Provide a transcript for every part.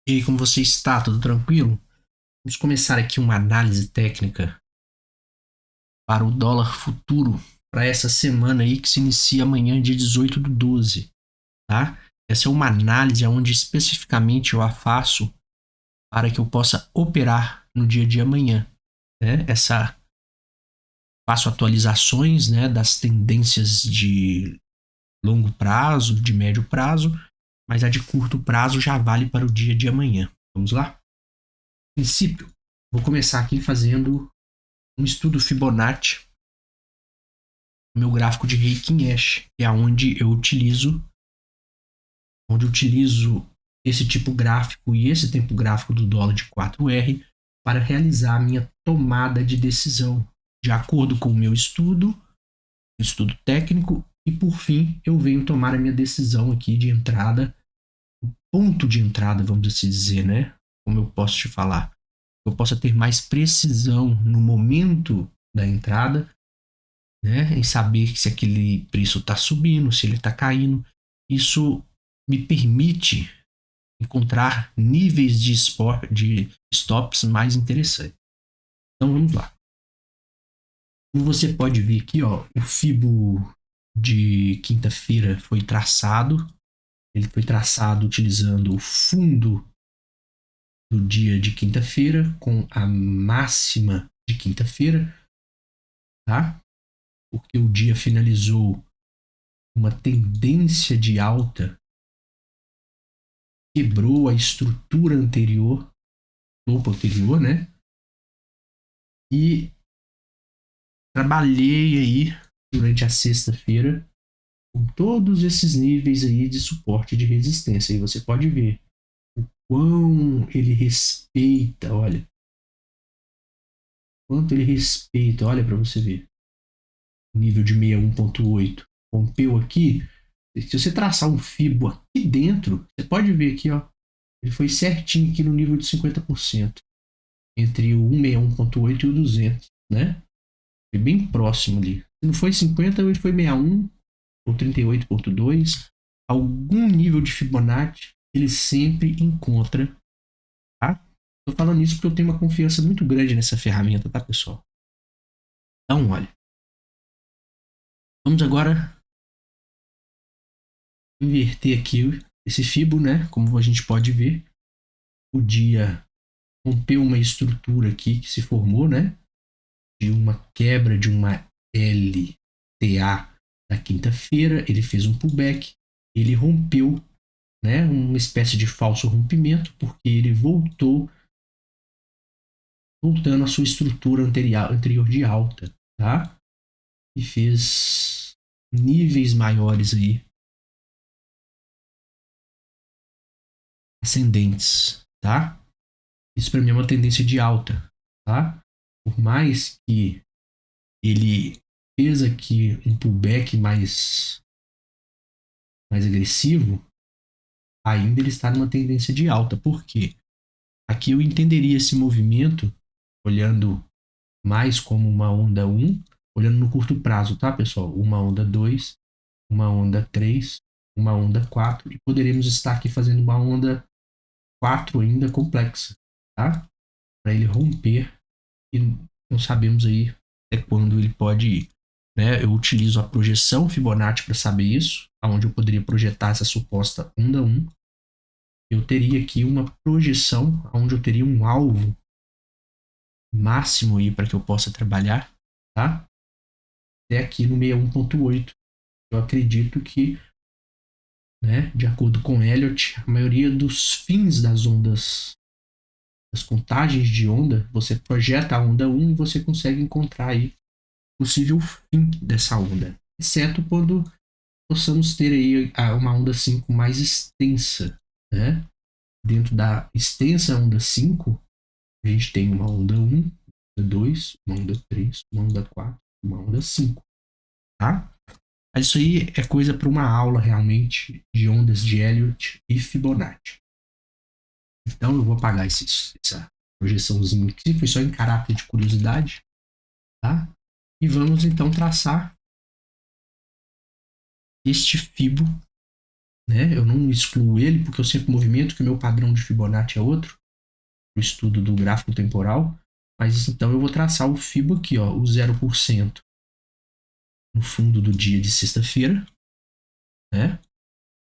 E aí, como você está? Tudo tranquilo? Vamos começar aqui uma análise técnica para o dólar futuro para essa semana aí que se inicia amanhã, dia 18/12, tá? Essa é uma análise onde especificamente eu a faço para que eu possa operar no dia de amanhã, né? Faço atualizações, né, das tendências de longo prazo, de médio prazo, mas a de curto prazo já vale para o dia de amanhã. Vamos lá? Princípio, vou começar aqui fazendo um estudo Fibonacci no meu gráfico de Heikin Ash, que é onde eu utilizo esse tipo gráfico e esse tempo gráfico do dólar de 4R para realizar a minha tomada de decisão, de acordo com o meu estudo técnico, e por fim eu venho tomar a minha decisão aqui de entrada, o ponto de entrada, vamos assim dizer, né? Como eu posso te falar, eu possa ter mais precisão no momento da entrada, né, em saber se aquele preço está subindo, se ele está caindo. Isso me permite encontrar níveis de stops mais interessantes. Então vamos lá. Como você pode ver aqui, ó, o Fibo de quinta-feira foi traçado. Ele foi traçado utilizando o fundo do dia de quinta-feira com a máxima de quinta-feira, tá? Porque o dia finalizou uma tendência de alta, quebrou a estrutura anterior, topo anterior, né? E trabalhei aí durante a sexta-feira com todos esses níveis aí de suporte e de resistência. E você pode ver o quão ele respeita, olha, quanto ele respeita, olha para você ver. O nível de 61.8 rompeu aqui. Se você traçar um fibo aqui dentro, você pode ver aqui, ó, ele foi certinho aqui no nível de 50%, entre o 161.8 e o 200, né? Foi bem próximo ali. Se não foi 50, ele foi 61 ou 38.2. Algum nível de Fibonacci ele sempre encontra, tá? Tô falando isso porque eu tenho uma confiança muito grande nessa ferramenta, tá, pessoal? Então, olha, vamos agora inverter aqui esse Fibo, né? Como a gente pode ver, o dia rompeu uma estrutura aqui que se formou, né? De uma quebra de uma LTA na quinta-feira, ele fez um pullback, ele rompeu, né, uma espécie de falso rompimento, porque ele voltando à sua estrutura anterior de alta, tá? E fez níveis maiores aí, ascendentes, tá? Isso para mim é uma tendência de alta, tá? Por mais que ele fez aqui um pullback mais agressivo, ainda ele está numa tendência de alta. Por quê? Aqui eu entenderia esse movimento olhando mais como uma onda 1, olhando no curto prazo, tá, pessoal? Uma onda 2, uma onda 3, uma onda 4, e poderemos estar aqui fazendo uma onda 4 ainda complexa, tá? Para ele romper, e não sabemos aí até quando ele pode ir, né? Eu utilizo a projeção Fibonacci para saber isso, aonde eu poderia projetar essa suposta onda 1. Eu teria aqui uma projeção onde eu teria um alvo máximo aí para que eu possa trabalhar, tá? Até aqui no 61.8. Eu acredito que, né, de acordo com Elliott, a maioria dos fins das ondas, das contagens de onda, você projeta a onda 1 e você consegue encontrar aí possível fim dessa onda, exceto quando possamos ter aí uma onda 5 mais extensa, né? Dentro da extensa onda 5, a gente tem uma onda 1, onda 2, uma onda 3, uma onda 4, uma onda 5, tá? Mas isso aí é coisa para uma aula realmente de ondas de Elliott e Fibonacci. Então eu vou apagar essa projeçãozinha aqui, foi só em caráter de curiosidade, tá? E vamos então traçar este fibo né? Eu não excluo ele porque eu sempre movimento que o meu padrão de Fibonacci é outro, o estudo do gráfico temporal. Mas então eu vou traçar o Fibo aqui, ó, o 0% no fundo do dia de sexta-feira, né?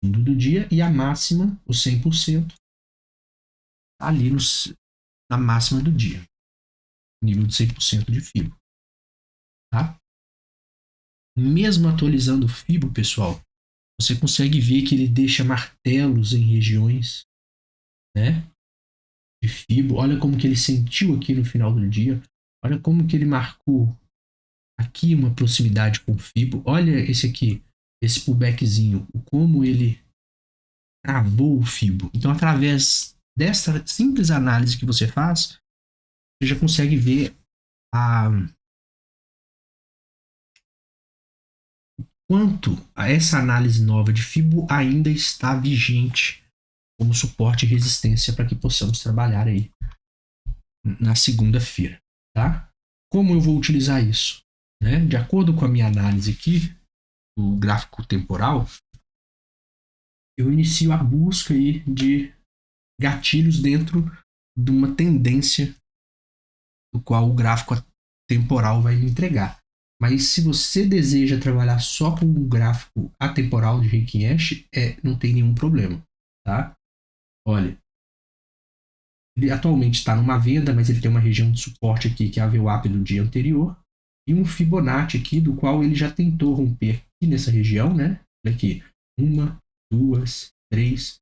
Fundo do dia, e a máxima, o 100%, ali na máxima do dia. Nível de 100% de Fibo, tá? Mesmo atualizando o Fibo, pessoal, você consegue ver que ele deixa martelos em regiões, né, de Fibo. Olha como que ele sentiu aqui no final do dia. Olha como que ele marcou aqui uma proximidade com o Fibo. Olha esse aqui, esse pullbackzinho, como ele travou o Fibo. Então, através dessa simples análise que você faz, você já consegue ver a quanto essa análise nova de Fibo ainda está vigente como suporte e resistência para que possamos trabalhar aí na segunda-feira, tá? Como eu vou utilizar isso? Né? De acordo com a minha análise aqui, do gráfico temporal, eu inicio a busca aí de gatilhos dentro de uma tendência do qual o gráfico temporal vai me entregar. Mas se você deseja trabalhar só com o gráfico atemporal de Heikin Ash, não tem nenhum problema, tá? Olha, ele atualmente está numa venda, mas ele tem uma região de suporte aqui, que é a VWAP do dia anterior, e um Fibonacci aqui, do qual ele já tentou romper aqui nessa região, né? Olha aqui, 1, 2, 3,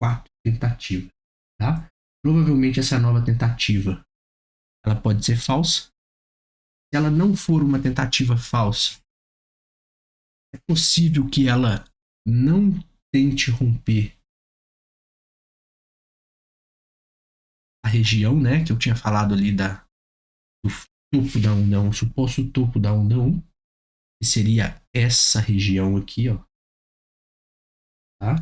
4 tentativas, tá? Provavelmente essa nova tentativa, ela pode ser falsa. Se ela não for uma tentativa falsa, é possível que ela não tente romper a região, né? Que eu tinha falado ali do topo da onda 1, o suposto topo da onda 1, que seria essa região aqui, ó. Tá?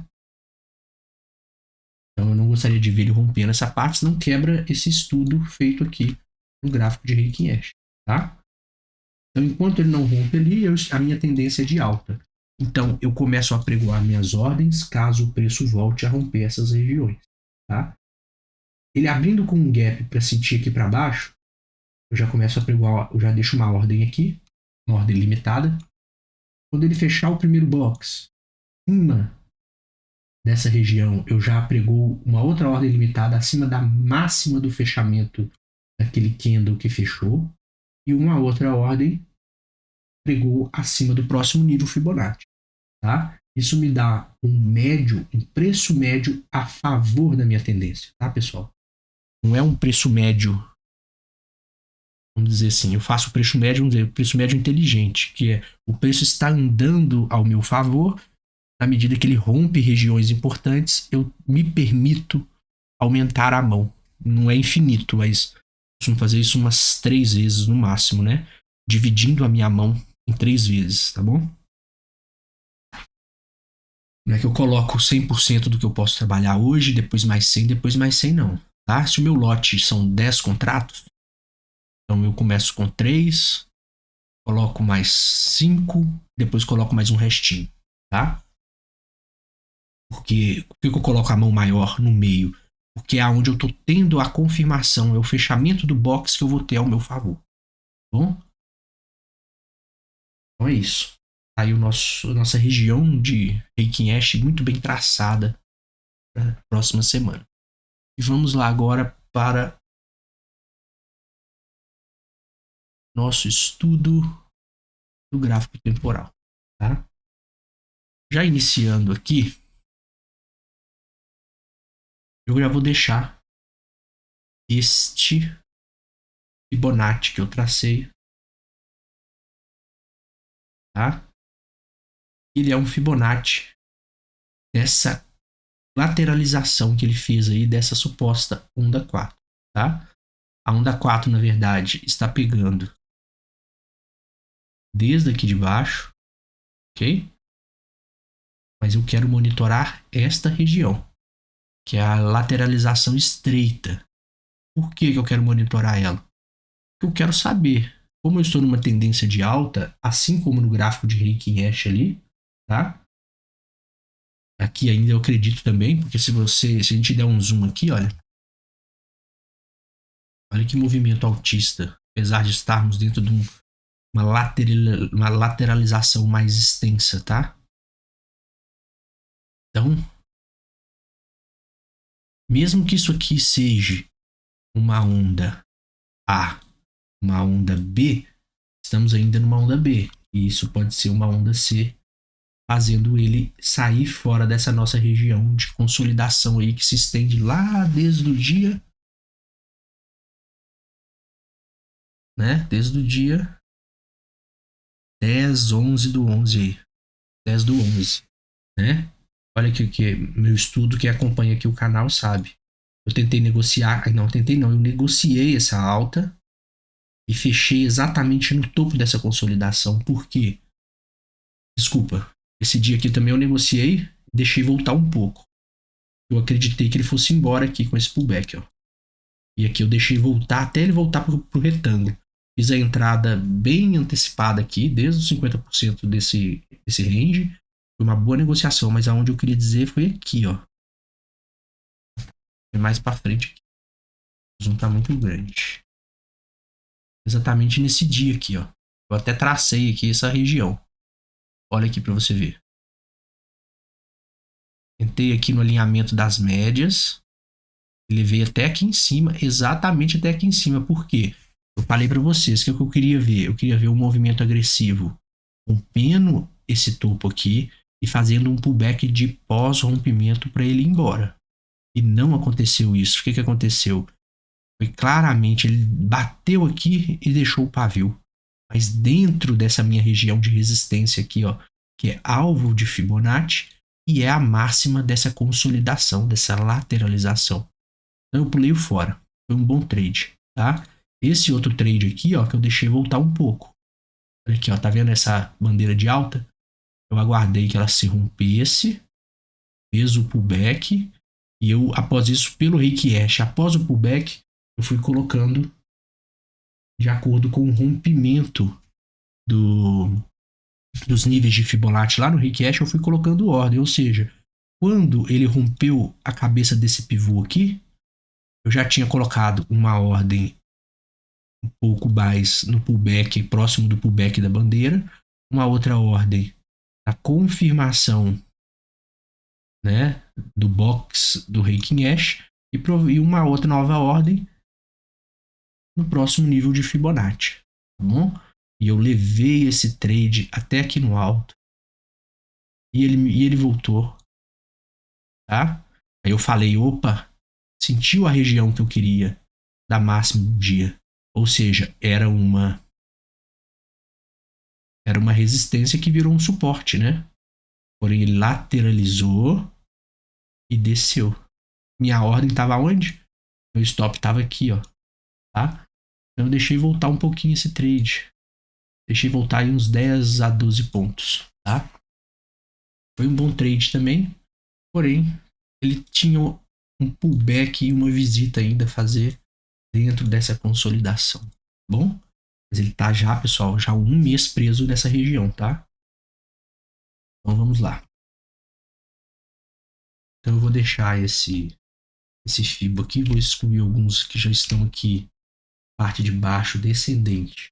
Então eu não gostaria de ver ele rompendo essa parte, senão quebra esse estudo feito aqui no gráfico de Heikin Ash, tá? Então enquanto ele não rompe ali, a minha tendência é de alta. Então eu começo a pregoar minhas ordens caso o preço volte a romper essas regiões, tá? Ele abrindo com um gap para sentir aqui para baixo, eu já começo a pregoar, eu já deixo uma ordem aqui, uma ordem limitada. Quando ele fechar o primeiro box, cima dessa região, eu já pregou uma outra ordem limitada acima da máxima do fechamento daquele candle que fechou, e uma outra ordem pregou acima do próximo nível Fibonacci, tá? Isso me dá um preço médio a favor da minha tendência, tá, pessoal? Não é um preço médio, vamos dizer assim, eu faço o preço médio, vamos dizer, o preço médio inteligente, que é o preço está andando ao meu favor, na medida que ele rompe regiões importantes, eu me permito aumentar a mão. Não é infinito, mas costumo fazer isso umas 3 vezes no máximo, né? Dividindo a minha mão em 3 vezes, tá bom? Não é que eu coloco 100% do que eu posso trabalhar hoje, depois mais 100, depois mais 100, não. Tá? Se o meu lote são 10 contratos, então eu começo com 3, coloco mais 5, depois coloco mais um restinho, tá? Porque por que eu coloco a mão maior no meio? Porque é onde eu estou tendo a confirmação, é o fechamento do box que eu vou ter ao meu favor. Tá bom? Então é isso. Tá aí nossa região de Heikin Ash muito bem traçada para a próxima semana. E vamos lá agora para nosso estudo do gráfico temporal. Tá? Já iniciando aqui, eu já vou deixar este Fibonacci que eu tracei, tá? Ele é um Fibonacci dessa lateralização que ele fez aí dessa suposta onda 4, tá? A onda 4, na verdade, está pegando desde aqui de baixo, ok? Mas eu quero monitorar esta região, que é a lateralização estreita. Por que eu quero monitorar ela? Porque eu quero saber, como eu estou numa tendência de alta, assim como no gráfico de Heikin Ash ali, tá? Aqui ainda eu acredito também, porque se a gente der um zoom aqui, olha que movimento autista, apesar de estarmos dentro de uma lateralização mais extensa, tá? Então, mesmo que isso aqui seja uma onda A, uma onda B, estamos ainda numa onda B. E isso pode ser uma onda C, fazendo ele sair fora dessa nossa região de consolidação aí que se estende lá desde o dia, né? Desde o dia 10, 11 do 11 aí. 10 do 11, né? Olha que meu estudo, quem acompanha aqui o canal sabe. Eu tentei negociar, não tentei não, eu negociei essa alta e fechei exatamente no topo dessa consolidação. Por quê? Desculpa, esse dia aqui também eu negociei, deixei voltar um pouco. Eu acreditei que ele fosse embora aqui com esse pullback, ó. E aqui eu deixei voltar até ele voltar pro retângulo. Fiz a entrada bem antecipada aqui, desde os 50% desse range. Foi uma boa negociação, mas aonde eu queria dizer foi aqui, ó. Foi mais para frente aqui. O zoom tá muito grande. Exatamente nesse dia aqui, ó. Eu até tracei aqui essa região. Olha aqui para você ver. Entrei aqui no alinhamento das médias. Ele veio até aqui em cima, exatamente até aqui em cima. Por quê? Eu falei para vocês que é o que eu queria ver. Eu queria ver um movimento agressivo rompendo esse topo aqui e fazendo um pullback de pós-rompimento para ele ir embora. E não aconteceu isso. O que aconteceu? Foi claramente, ele bateu aqui e deixou o pavio. Mas dentro dessa minha região de resistência aqui, ó, que é alvo de Fibonacci e é a máxima dessa consolidação, dessa lateralização. Então eu pulei fora. Foi um bom trade, tá? Esse outro trade aqui, ó, que eu deixei voltar um pouco. Olha aqui, ó, tá vendo essa bandeira de alta? Eu aguardei que ela se rompesse, fez o pullback e eu, após isso, pelo Reiki-Ash, após o pullback, eu fui colocando de acordo com o rompimento dos níveis de Fibonacci lá no Reiki-Ash, eu fui colocando ordem, ou seja, quando ele rompeu a cabeça desse pivô aqui, eu já tinha colocado uma ordem um pouco mais no pullback, próximo do pullback da bandeira, uma outra ordem a confirmação, né, do box do Reiki-Ash e uma outra nova ordem no próximo nível de Fibonacci, tá bom? E eu levei esse trade até aqui no alto e ele voltou, tá? Aí eu falei, opa, sentiu a região que eu queria da máxima do dia, ou seja, era uma resistência que virou um suporte, né? Porém, ele lateralizou e desceu. Minha ordem estava onde? Meu stop estava aqui, ó, tá? Então eu deixei voltar um pouquinho esse trade. Deixei voltar aí uns 10 a 12 pontos, tá? Foi um bom trade também, porém, ele tinha um pullback e uma visita ainda a fazer dentro dessa consolidação, tá bom? Mas ele tá já, pessoal, já um mês preso nessa região, tá? Então vamos lá. Então eu vou deixar esse FIBO aqui, vou excluir alguns que já estão aqui, parte de baixo, descendente.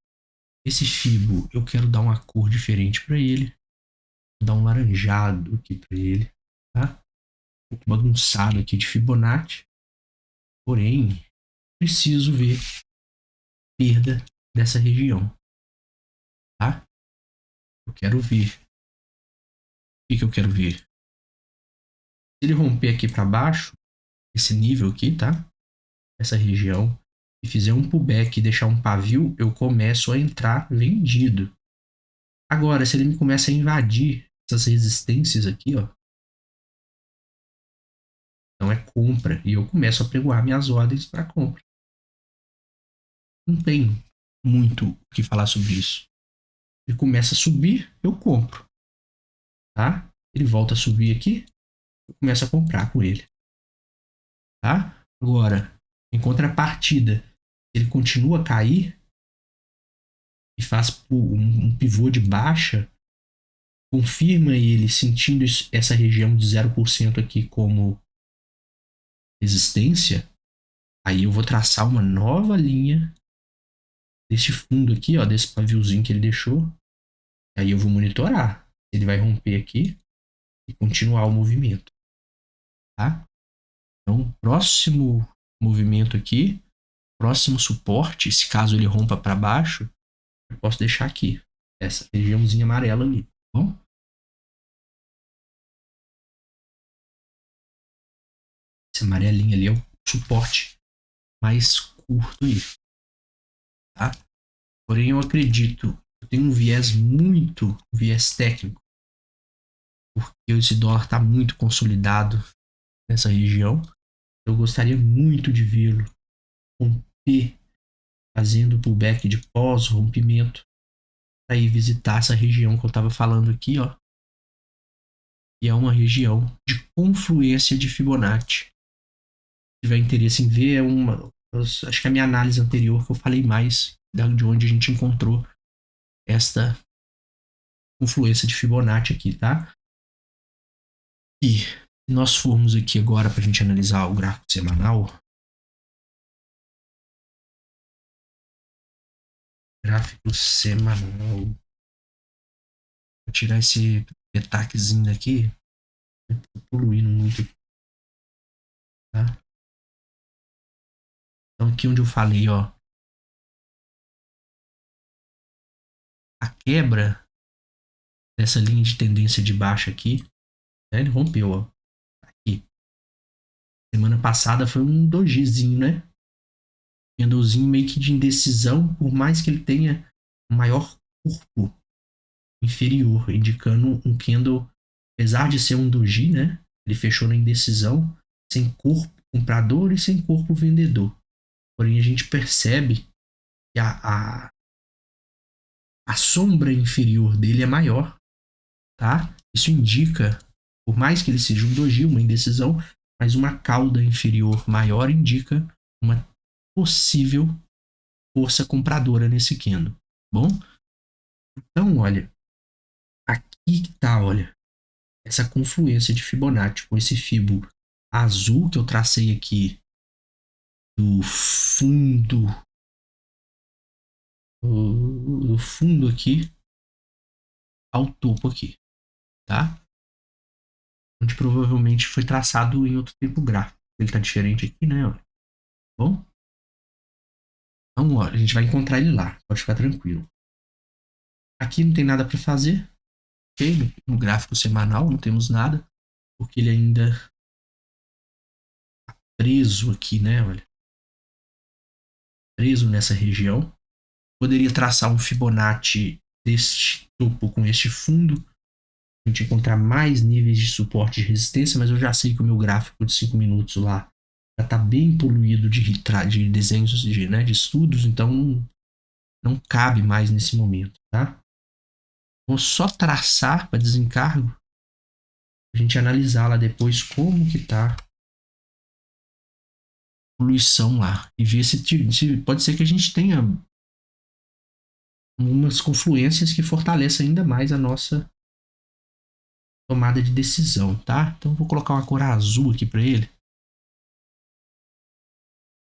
Esse FIBO eu quero dar uma cor diferente para ele, vou dar um laranjado aqui para ele, tá? Um pouco bagunçado aqui de Fibonacci, porém preciso ver perda dessa região, tá? Eu quero ver. O que eu quero ver? Se ele romper aqui para baixo, esse nível aqui, tá? Essa região, e fizer um pullback e deixar um pavio, eu começo a entrar vendido. Agora, se ele me começa a invadir essas resistências aqui, ó, então é compra e eu começo a pregoar minhas ordens para compra. Não tem muito o que falar sobre isso. Ele começa a subir, eu compro, tá? Ele volta a subir aqui, eu começo a comprar com ele, tá? Agora, em contrapartida, ele continua a cair e faz um pivô de baixa, confirma ele sentindo essa região de 0% aqui como resistência, aí eu vou traçar uma nova linha desse fundo aqui, ó, desse paviozinho que ele deixou. Aí eu vou monitorar. Ele vai romper aqui e continuar o movimento, tá? Então, próximo movimento aqui, próximo suporte, se caso ele rompa para baixo, eu posso deixar aqui, essa regiãozinha amarela ali, tá bom? Esse amarelinho ali é o suporte mais curto aí, tá? Porém, eu acredito, eu tenho um viés técnico, porque esse dólar está muito consolidado nessa região. Eu gostaria muito de vê-lo romper, fazendo pullback de pós-rompimento, para ir visitar essa região que eu estava falando aqui, ó, que é uma região de confluência de Fibonacci. Se tiver interesse em ver, acho que é a minha análise anterior que eu falei mais de onde a gente encontrou esta confluência de Fibonacci aqui, tá? E se nós formos aqui agora para a gente analisar o gráfico semanal, gráfico semanal, vou tirar esse destaquezinho daqui, tô poluindo muito, tá? Então aqui onde eu falei, ó, a quebra dessa linha de tendência de baixa aqui, né, ele rompeu, ó, aqui. Semana passada foi um dojizinho, né? Candlezinho meio que de indecisão, por mais que ele tenha um maior corpo inferior, indicando um candle, apesar de ser um doji, né? Ele fechou na indecisão, sem corpo comprador e sem corpo vendedor. Porém, a gente percebe que a sombra inferior dele é maior, tá? Isso indica, por mais que ele seja um doji, uma indecisão, mas uma cauda inferior maior indica uma possível força compradora nesse candle, bom? Então, olha, aqui que tá, olha, essa confluência de Fibonacci com esse fibo azul que eu tracei aqui do fundo, do fundo aqui ao topo aqui, tá? Onde provavelmente foi traçado em outro tempo gráfico. Ele tá diferente aqui, né? Olha. Bom, então, olha, a gente vai encontrar ele lá, pode ficar tranquilo. Aqui não tem nada para fazer, ok? No gráfico semanal não temos nada, porque ele ainda tá preso aqui, né? Olha, preso nessa região. Poderia traçar um Fibonacci deste topo com este fundo, a gente encontrar mais níveis de suporte e resistência, mas eu já sei que o meu gráfico de 5 minutos lá já está bem poluído de desenhos né, de estudos, então não cabe mais nesse momento, tá? Vou só traçar para desencargo, a gente analisar lá depois como que tá a poluição lá e ver se pode ser que a gente tenha umas confluências que fortaleçam ainda mais a nossa tomada de decisão, tá? Então vou colocar uma cor azul aqui para ele,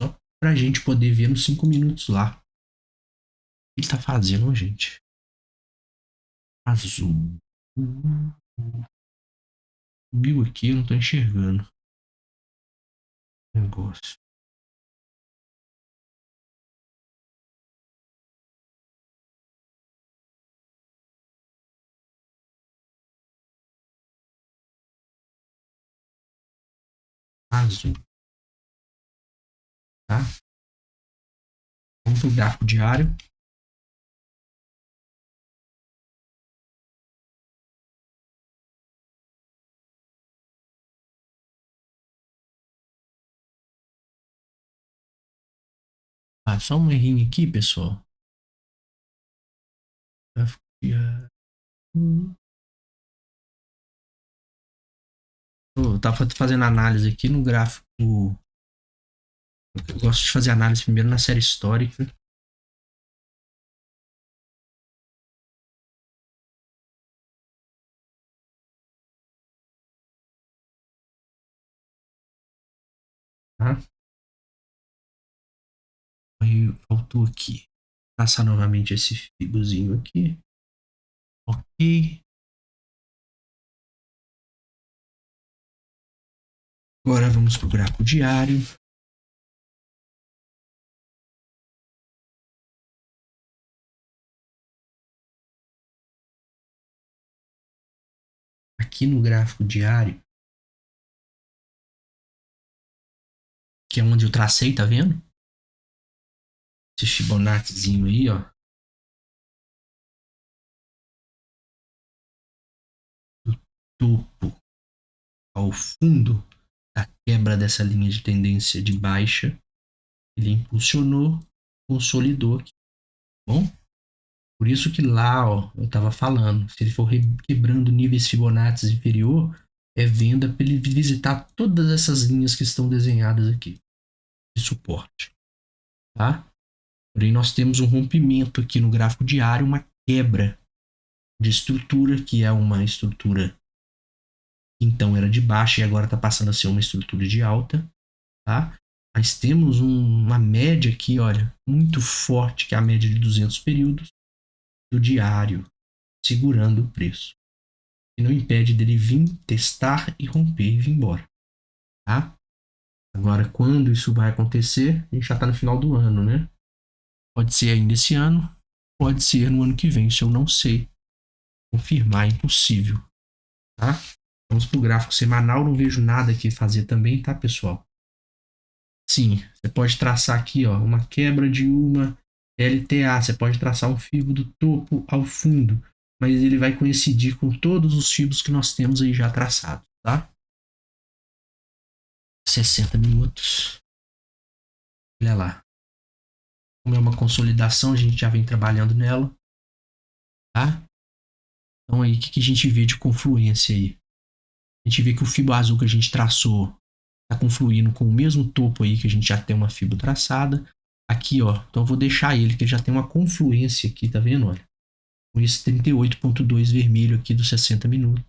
só pra gente poder ver nos 5 minutos lá. O que ele tá fazendo, gente? Azul. Subiu aqui, eu não tô enxergando o negócio. Azul, tá? Vamos pro gráfico diário. Ah, só um errinho aqui, pessoal. Gráfico diário. Eu tava fazendo análise aqui no gráfico. Eu gosto de fazer análise primeiro na série histórica. faltou aqui? Passar novamente esse fibozinho aqui. Ok. Agora vamos para o gráfico diário. Aqui no gráfico diário, que é onde eu tracei, tá vendo? Esse Fibonaccizinho aí, ó. Do topo ao fundo da quebra dessa linha de tendência de baixa, ele impulsionou, consolidou aqui, tá bom? Por isso que lá, ó, eu tava falando, se ele for quebrando níveis Fibonacci inferior, é venda para ele visitar todas essas linhas que estão desenhadas aqui de suporte, tá? Porém, nós temos um rompimento aqui no gráfico diário, uma quebra de estrutura, que é uma estrutura que então era de baixa e agora está passando a ser uma estrutura de alta, tá? Mas temos uma média aqui, olha, muito forte, que é a média de 200 períodos do diário, segurando o preço. E não impede dele vir, testar e romper e vir embora, tá? Agora, quando isso vai acontecer, a gente já está no final do ano, né? Pode ser ainda esse ano, pode ser no ano que vem, isso eu não sei confirmar, é impossível, tá? Vamos para o gráfico semanal, não vejo nada aqui fazer também, tá, pessoal? Sim, você pode traçar aqui, ó, uma quebra de uma LTA, você pode traçar um fibo do topo ao fundo, mas ele vai coincidir com todos os fibos que nós temos aí já traçados, tá? 60 minutos. Olha lá. Como é uma consolidação, a gente já vem trabalhando nela, tá? Então aí, o que a gente vê de confluência aí? A gente vê que o fibra azul que a gente traçou está confluindo com o mesmo topo aí que a gente já tem uma fibra traçada. Aqui, ó, então eu vou deixar ele, que ele já tem uma confluência aqui, tá vendo? Olha, com esse 38.2 vermelho aqui dos 60 minutos.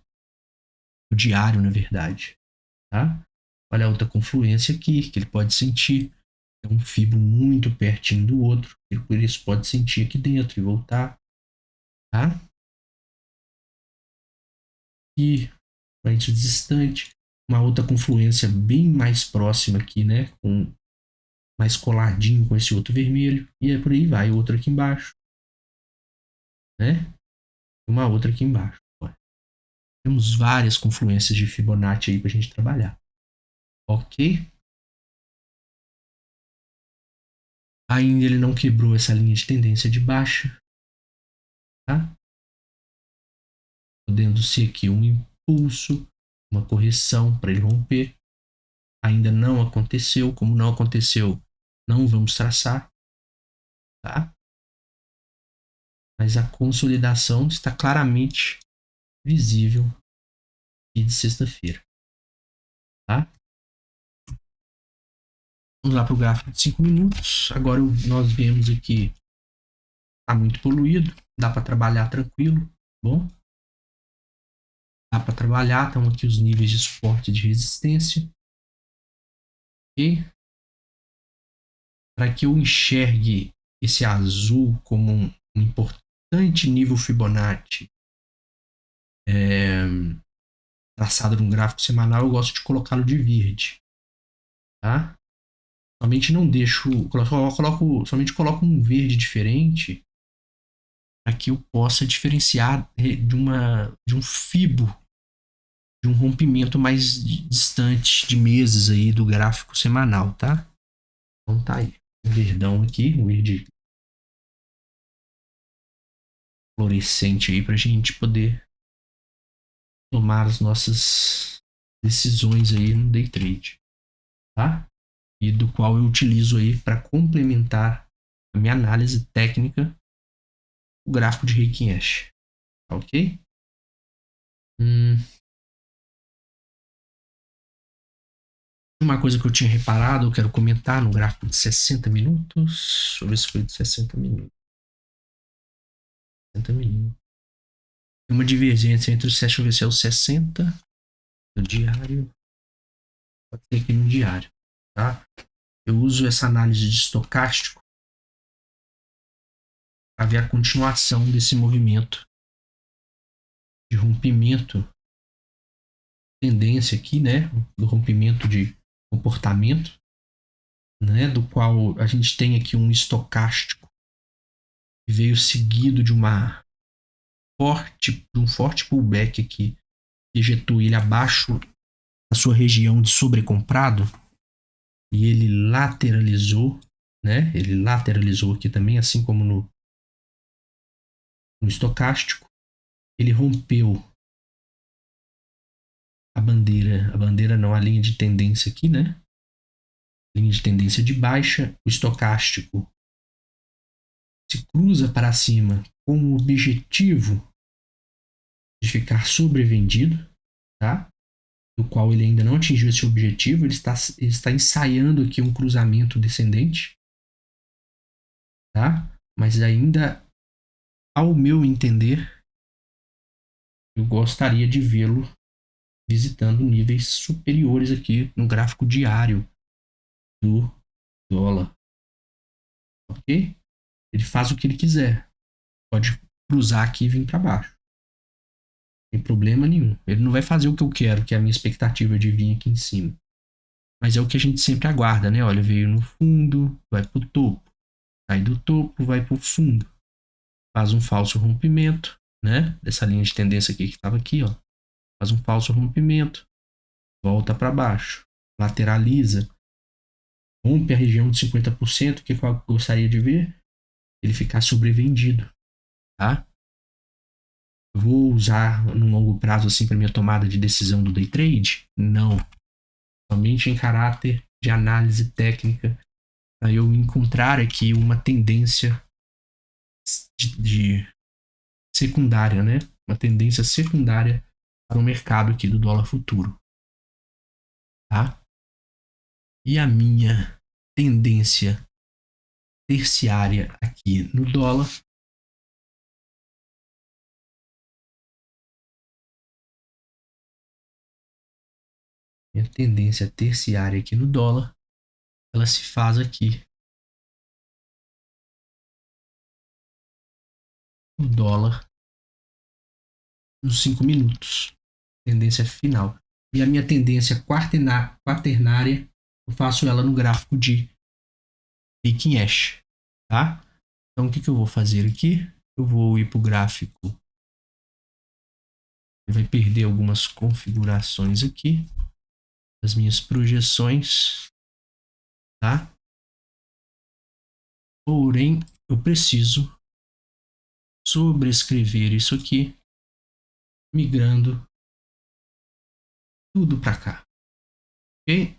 O diário, na verdade, tá? Olha a outra confluência aqui, que ele pode sentir. É um fibro muito pertinho do outro, e por isso pode sentir aqui dentro e voltar, tá? E mais distante, uma outra confluência bem mais próxima aqui, né? Com mais coladinho com esse outro vermelho. E é por aí vai, outro aqui embaixo, né? Uma outra aqui embaixo. Olha. Temos várias confluências de Fibonacci aí pra gente trabalhar. Ok? Ainda ele não quebrou essa linha de tendência de baixa, tá? Podendo ser aqui um impulso, uma correção para ele romper. Ainda não aconteceu, como não aconteceu, não vamos traçar, tá? Mas a consolidação está claramente visível aqui de sexta-feira, tá? Vamos lá para o gráfico de 5 minutos. Agora nós vemos aqui, está muito poluído, dá para trabalhar tranquilo, bom? Dá para trabalhar, estão aqui os níveis de suporte e de resistência. Ok? Para que eu enxergue esse azul como um importante nível Fibonacci traçado num gráfico semanal, eu gosto de colocá-lo de verde, tá? Somente não deixo, somente coloco um verde diferente para que eu possa diferenciar de um fibo, de um rompimento mais distante de meses aí do gráfico semanal, tá? Então tá aí, um verdão aqui, um verde fluorescente aí pra gente poder tomar as nossas decisões aí no day trade, tá? E do qual eu utilizo aí para complementar a minha análise técnica, o gráfico de Heikin Ash, tá ok? Uma coisa que eu tinha reparado, eu quero comentar no gráfico de 60 minutos. Deixa eu ver se foi de 60 minutos. 60 minutos. Tem uma divergência entre os. Deixa eu ver se é o 60 no diário. Pode ser aqui no diário, tá? Eu uso essa análise de estocástico para ver a continuação desse movimento de rompimento, tendência aqui, né, do rompimento de comportamento, né, do qual a gente tem aqui um estocástico que veio seguido de um forte pullback aqui, que ejetou ele abaixo da sua região de sobrecomprado e ele lateralizou, né? Ele lateralizou aqui também, assim como no estocástico. Ele rompeu a bandeira não, a linha de tendência aqui, né? Linha de tendência de baixa. O estocástico se cruza para cima com o objetivo de ficar sobrevendido, tá? Do qual ele ainda não atingiu esse objetivo, ele está ensaiando aqui um cruzamento descendente, tá? Mas ainda, ao meu entender, eu gostaria de vê-lo visitando níveis superiores aqui no gráfico diário do dólar, ok? Ele faz o que ele quiser, pode cruzar aqui e vir para baixo, não tem problema nenhum. Ele não vai fazer o que eu quero, que é a minha expectativa de vir aqui em cima. Mas é o que a gente sempre aguarda, né? Olha, veio no fundo, vai pro topo. Sai do topo, vai pro fundo. Faz um falso rompimento, né? Dessa linha de tendência aqui que estava aqui, ó. Faz um falso rompimento. Volta para baixo. Lateraliza. Rompe a região de 50%. O que eu gostaria de ver? Ele ficar sobrevendido, tá? Eu vou usar no longo prazo assim para minha tomada de decisão do day trade? Não. Somente em caráter de análise técnica, para eu encontrar aqui uma tendência de secundária, né? Uma tendência secundária para o mercado aqui do dólar futuro, tá? E a minha tendência terciária aqui no dólar minha tendência terciária aqui no dólar, ela se faz aqui no dólar nos 5 minutos. Tendência final. E a minha tendência quaternária, eu faço ela no gráfico de Taking Ash, tá? Então o que eu vou fazer aqui? Eu vou ir para o gráfico. Vai perder algumas configurações aqui das minhas projeções, tá? Porém, eu preciso sobrescrever isso aqui, migrando tudo para cá, ok?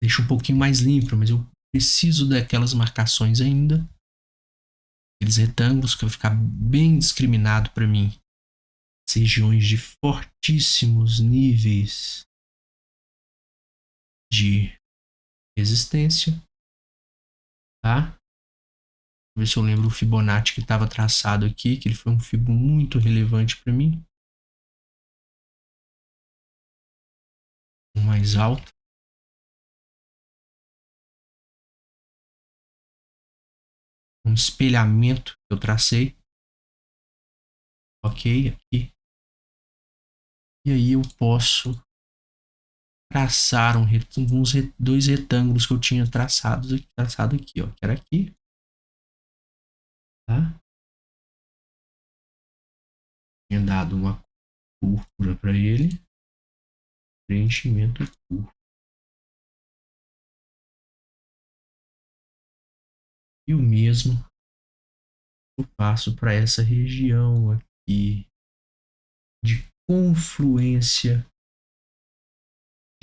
Deixa um pouquinho mais limpo, mas eu preciso daquelas marcações ainda, aqueles retângulos que vai ficar bem discriminado para mim, as regiões de fortíssimos níveis de resistência, tá? Ver se eu lembro o Fibonacci que estava traçado aqui, que ele foi um Fibo muito relevante para mim. O mais alto. Um espelhamento que eu tracei. Ok, aqui. E aí eu posso traçar dois retângulos que eu tinha traçado aqui, ó. Que era aqui. Tá? Tinha dado uma púrpura para ele. Preenchimento púrpura. E o mesmo eu faço para essa região aqui de confluência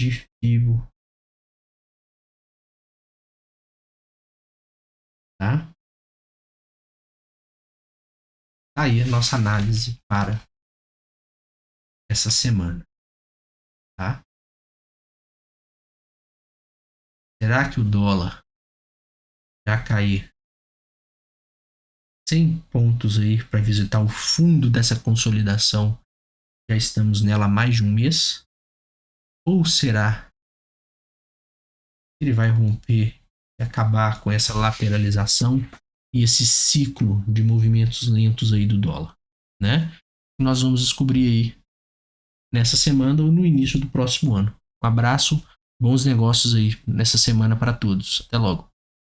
de Fibo, tá? Aí a nossa análise para essa semana, tá? Será que o dólar vai cair 100 pontos aí para visitar o fundo dessa consolidação? Já estamos nela há mais de um mês? Ou será que ele vai romper e acabar com essa lateralização e esse ciclo de movimentos lentos aí do dólar, né? Nós vamos descobrir aí nessa semana ou no início do próximo ano. Um abraço, bons negócios aí nessa semana para todos. Até logo.